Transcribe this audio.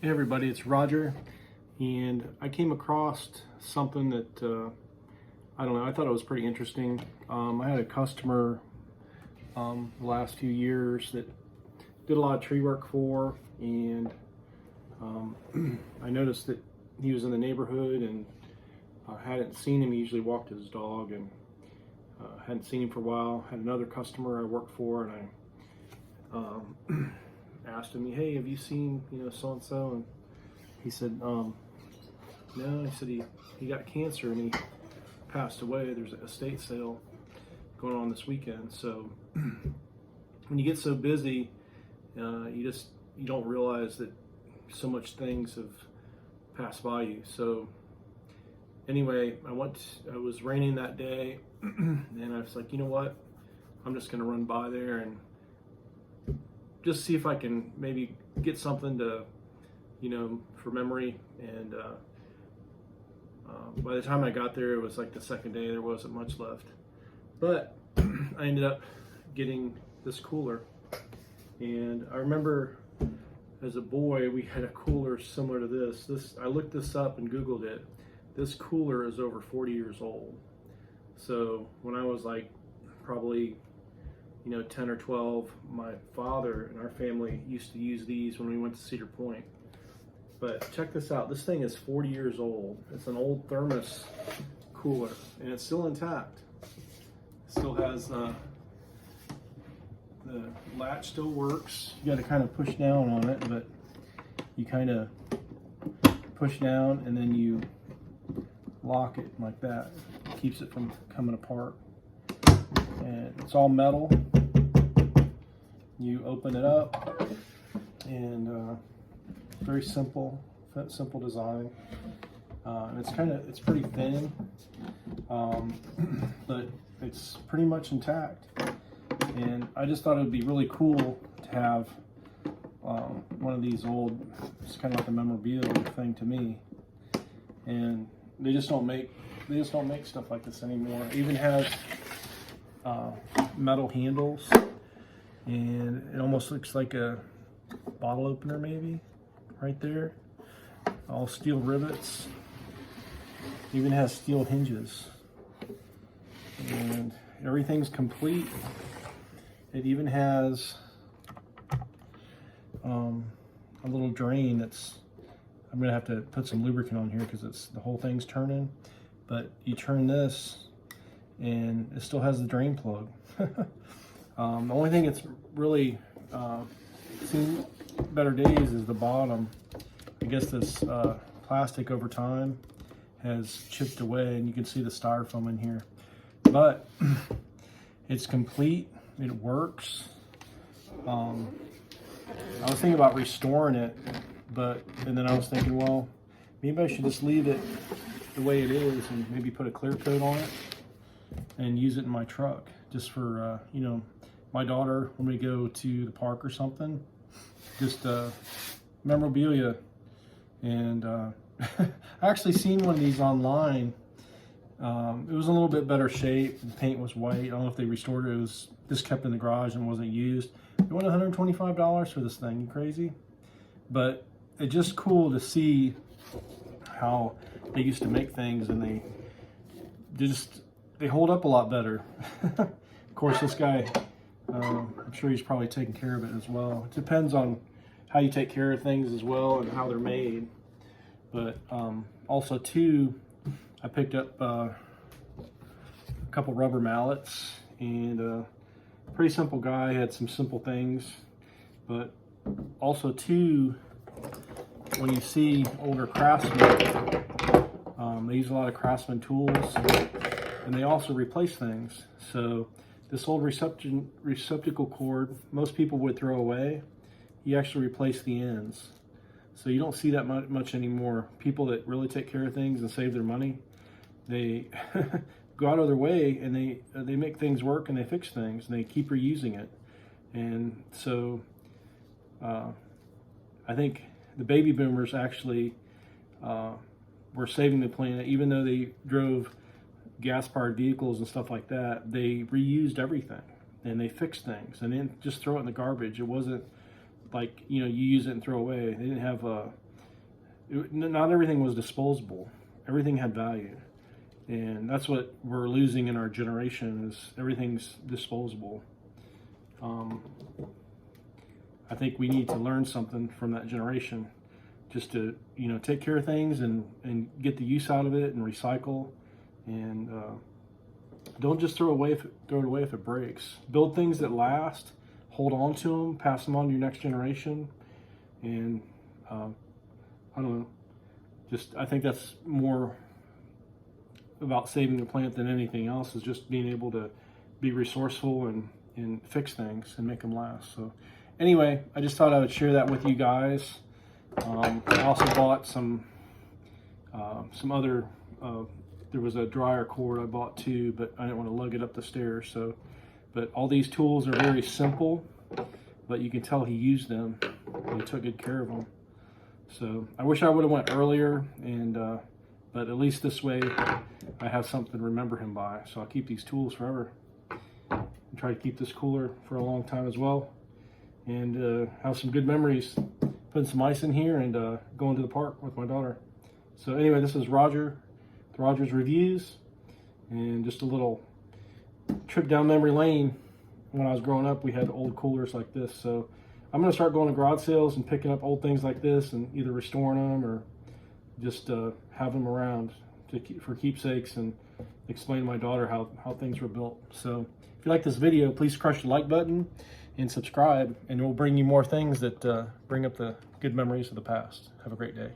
Hey everybody, it's Roger, and I came across something that I don't know. I thought it was pretty interesting. I had a customer the last few years that did a lot of tree work for, and I noticed that he was in the neighborhood and hadn't seen him. He usually walked his dog, and hadn't seen him for a while. Had another customer I worked for, and I asked him, "Hey, have you seen so and so?" And he said, "No." He said he got cancer and he passed away. There's an estate sale going on this weekend. So when you get so busy, you don't realize that so much things have passed by you. So anyway, it was raining that day, and I was like, you know what? I'm just gonna run by there and just see if I can maybe get something to, for memory. And by the time I got there, it was like the second day. There wasn't much left, but I ended up getting this cooler. And I remember as a boy, we had a cooler similar to this. I looked this up and Googled it. This cooler is over 40 years old. So when I was like probably 10 or 12, my father and our family used to use these when we went to Cedar Point. But check this out. This thing is 40 years old. It's an old Thermos Cooler, and it's still intact. It still has the latch still works. You got to kind of push down on it, but you kind of push down and then you lock it like that. It keeps it from coming apart. And it's all metal. You open it up, and very simple design. And it's pretty thin, but it's pretty much intact. And I just thought it would be really cool to have one of these old. It's kind of like a memorabilia thing to me. And they just don't make stuff like this anymore. It even has metal handles, and it almost looks like a bottle opener maybe right there. All steel rivets. Even has steel hinges, and everything's complete. It even has a little drain that's, I'm gonna have to put some lubricant on here because the whole thing's turning, but you turn this and it still has the drain plug. The only thing that's really seen better days is the bottom. I guess this plastic over time has chipped away, and you can see the styrofoam in here. But it's complete. It works. I was thinking about restoring it, and then I was thinking, well, maybe I should just leave it the way it is and maybe put a clear coat on it and use it in my truck, just for my daughter when we go to the park or something, just memorabilia. And I actually seen one of these online. It was in a little bit better shape. The paint was white. I don't know if they restored it. It was just kept in the garage and wasn't used. They wanted $125 for this thing. You crazy? But it's just cool to see how they used to make things, and they hold up a lot better. Of course, this guy, I'm sure he's probably taking care of it as well. It depends on how you take care of things as well and how they're made. But also too, I picked up a couple rubber mallets, and pretty simple guy, had some simple things. But also too, when you see older Craftsman, they use a lot of Craftsman Tools, and they also replace things. So this old receptacle cord, most people would throw away. You actually replace the ends. So you don't see that much anymore. People that really take care of things and save their money, they go out of their way, and they make things work, and they fix things, and they keep reusing it. And so I think the baby boomers actually were saving the planet. Even though they drove gas-powered vehicles and stuff like that, they reused everything, and they fixed things, and didn't just throw it in the garbage. It wasn't like, you use it and throw away. They didn't have not everything was disposable. Everything had value. And that's what we're losing in our generation, is everything's disposable. I think we need to learn something from that generation, just to, you know, take care of things and get the use out of it and recycle, and don't just throw it away if it breaks. Build things that last, hold on to them, pass them on to your next generation, and I don't know, I think that's more about saving the planet than anything else, is just being able to be resourceful and fix things and make them last. So anyway, I just thought I would share that with you guys. I also bought some other, there was a dryer cord I bought too, but I didn't want to lug it up the stairs. So, but all these tools are very simple, but you can tell he used them and he took good care of them. So I wish I would have went earlier, and but at least this way I have something to remember him by. So I'll keep these tools forever and try to keep this cooler for a long time as well, and have some good memories putting some ice in here and going to the park with my daughter. So anyway, this is Roger, with Roger's Reviews, and just a little trip down memory lane. When I was growing up, we had old coolers like this. So I'm going to start going to garage sales and picking up old things like this and either restoring them or just have them around for keepsakes, and explain to my daughter how things were built. So if you like this video, please crush the like button and subscribe, and we'll bring you more things that bring up the good memories of the past. Have a great day.